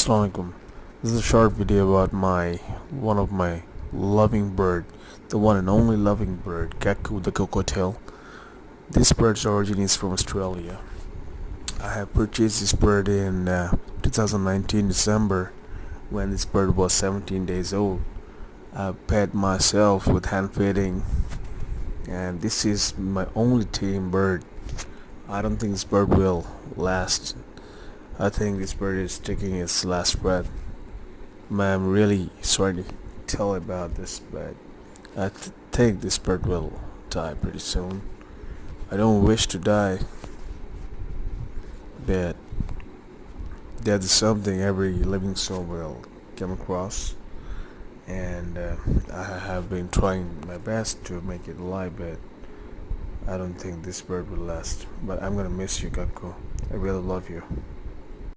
Assalamualaikum. This is a short video about one of my loving bird, the one and only loving bird, Kaku the cockatiel. This bird's origin is from Australia. I have purchased this bird in 2019 December when this bird was 17 days old. I pet myself with hand feeding, and this is my only tame bird. I don't think this bird will last. I think this bird is taking its last breath. I'm really sorry to tell about this, but I think this bird will die pretty soon. I don't wish to die, but that is something every living soul will come across, and I have been trying my best to make it alive, but I don't think this bird will last. But I'm gonna miss you, Kaku. I really love you.